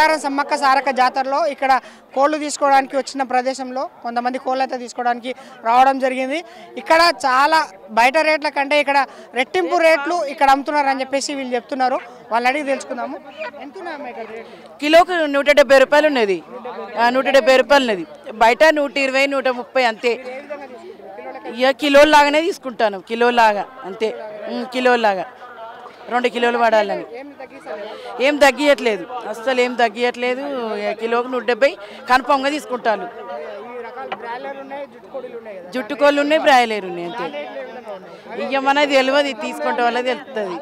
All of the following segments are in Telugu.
మేడారం సమ్మక్క సారక్క జాతరలో ఇక్కడ కోళ్ళు తీసుకోవడానికి వచ్చిన ప్రదేశంలో కొంతమంది కోళ్ళు అయితే తీసుకోవడానికి రావడం జరిగింది. ఇక్కడ చాలా బయట రేట్ల కంటే ఇక్కడ రెట్టింపు రేట్లు ఇక్కడ అమ్ముతున్నారని చెప్పేసి వీళ్ళు చెప్తున్నారు. వాళ్ళని అడిగి తెలుసుకుందాము. ఎంత కిలోకి 170 రూపాయలు ఉన్నది, 170 రూపాయలు ఉన్నది. బయట 120, 130 అంతే. ఇక కిలోలాగానే తీసుకుంటాను, కిలోలాగా అంతే. కిలోలాగా 2 కిలోలు పడాలని ఏం తగ్గియట్లేదు, అస్సలు ఏం తగ్గియట్లేదు. కిలోకి 170 కన్ఫామ్గా తీసుకుంటాను. జుట్టుకోళ్ళు ఉన్నాయి, బ్రాయిలర్ ఉన్నాయి అంతే. ఇక మనది తెలియదు, తీసుకుంటే వాళ్ళది తెలుస్తుంది.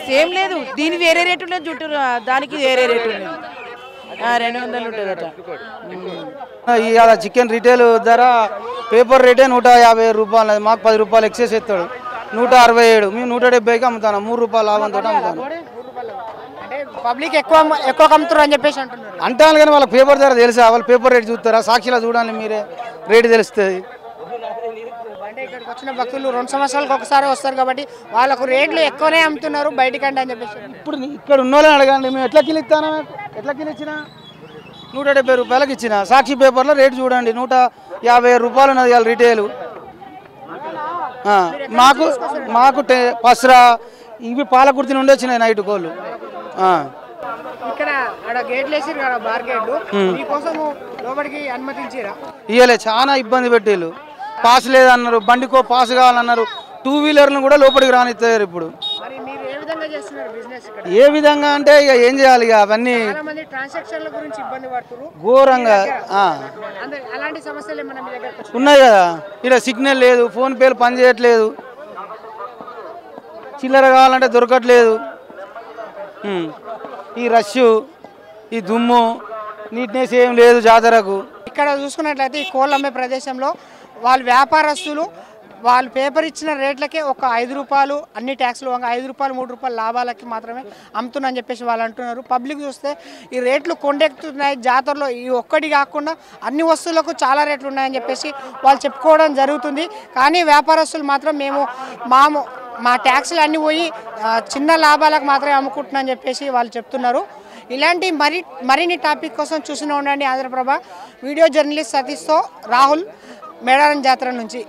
సేమ్ లేదు, దీని వేరే రేటు ఉన్నది, జుట్టు దానికి వేరే రేటు ఉన్నది. 200 ఉంటుంది అట. ఇవాళ చికెన్ రిటైల్ ధర పేపర్ రేటే 150 రూపాయలు, మాకు 10 రూపాయలు ఎక్సెస్ ఎత్తాడు. 167, మేము 170కి అమ్ముతాను. 3 రూపాయలు లాభంతో అమ్ముతాను. పబ్లిక్ ఎక్కువ అమ్ముతారు అని చెప్పేసి అంటున్నారు. అంటాను కానీ వాళ్ళ పేపర్ ధర తెలుసా? వాళ్ళు పేపర్ రేట్ చూస్తారా? సాక్షిలో చూడాలి మీరే, రేటు తెలుస్తుంది. అంటే ఇక్కడికి వచ్చిన భక్తులు 2 సంవత్సరాలకు ఒకసారి వస్తారు కాబట్టి వాళ్ళకు రేట్లు ఎక్కువనే అమ్ముతున్నారు బయటికంటే అని చెప్పేసి. ఇప్పుడు ఇక్కడ ఉన్న వాళ్ళని అడగండి, మేము ఎట్లా కిలో ఇస్తానా? ఎట్లా కిలో ఇచ్చినా 170 రూపాయలకి ఇచ్చిన. సాక్షి పేపర్లో రేటు చూడండి, 150 రూపాయలు ఉన్నది ఇవాళ రిటైలు. మాకు పసరా ఇవి పాలకుర్తి నుండి వచ్చినాయి నైట్ కోళ్ళు. ఇక్కడ గేట్లు వేసారు కదా, బార్ గేట్లు, మీకోసము లోపలికి అనుమతించారా? ఇవ్వలే, చాలా ఇబ్బంది పెట్టేళ్ళు. పాస్ లేదన్నారు, బండికో పాస్ కావాలన్నారు. 2 వీలర్లను కూడా లోపలికి రానిస్తారు. ఇప్పుడు ఏ విధంగా అంటే ఇక ఏం చేయాలి, ఇక అవన్నీ ఘోరంగా ఉన్నాయి కదా. ఇక్కడ సిగ్నల్ లేదు, ఫోన్ పేలు పని చేయట్లేదు, చిల్లర కావాలంటే దొరకట్లేదు. ఈ రష్, ఈ దుమ్ము, నీట్నెస్ ఏం లేదు జాతరకు. ఇక్కడ చూసుకున్నట్లయితే ఈ కోళ్ళు అమ్మే ప్రదేశంలో వాళ్ళు వ్యాపారస్తులు వాళ్ళు పేపర్ ఇచ్చిన రేట్లకే ఒక 5 రూపాయలు అన్ని ట్యాక్స్లు 5 రూపాయలు 3 రూపాయలు లాభాలకి మాత్రమే అమ్ముతున్నారని చెప్పేసి వాళ్ళు అంటున్నారు. పబ్లిక్ చూస్తే ఈ రేట్లు కొండెక్కుతున్నాయి జాతరలో. ఈ ఒక్కటి కాకుండా అన్ని వస్తువులకు చాలా రేట్లు ఉన్నాయని చెప్పేసి వాళ్ళు చెప్పుకోవడం జరుగుతుంది. కానీ వ్యాపారస్తులు మాత్రం మేము మా ట్యాక్స్లు అన్నీ పోయి చిన్న లాభాలకు మాత్రమే అమ్ముకుంటున్నామని చెప్పేసి వాళ్ళు చెప్తున్నారు. ఇలాంటి మరిన్ని టాపిక్ కోసం చూస్తూనే ఉండండి ఆంధ్రప్రభ. వీడియో జర్నలిస్ట్ సతీష్తో రాహుల్, మేడారం జాతర నుంచి.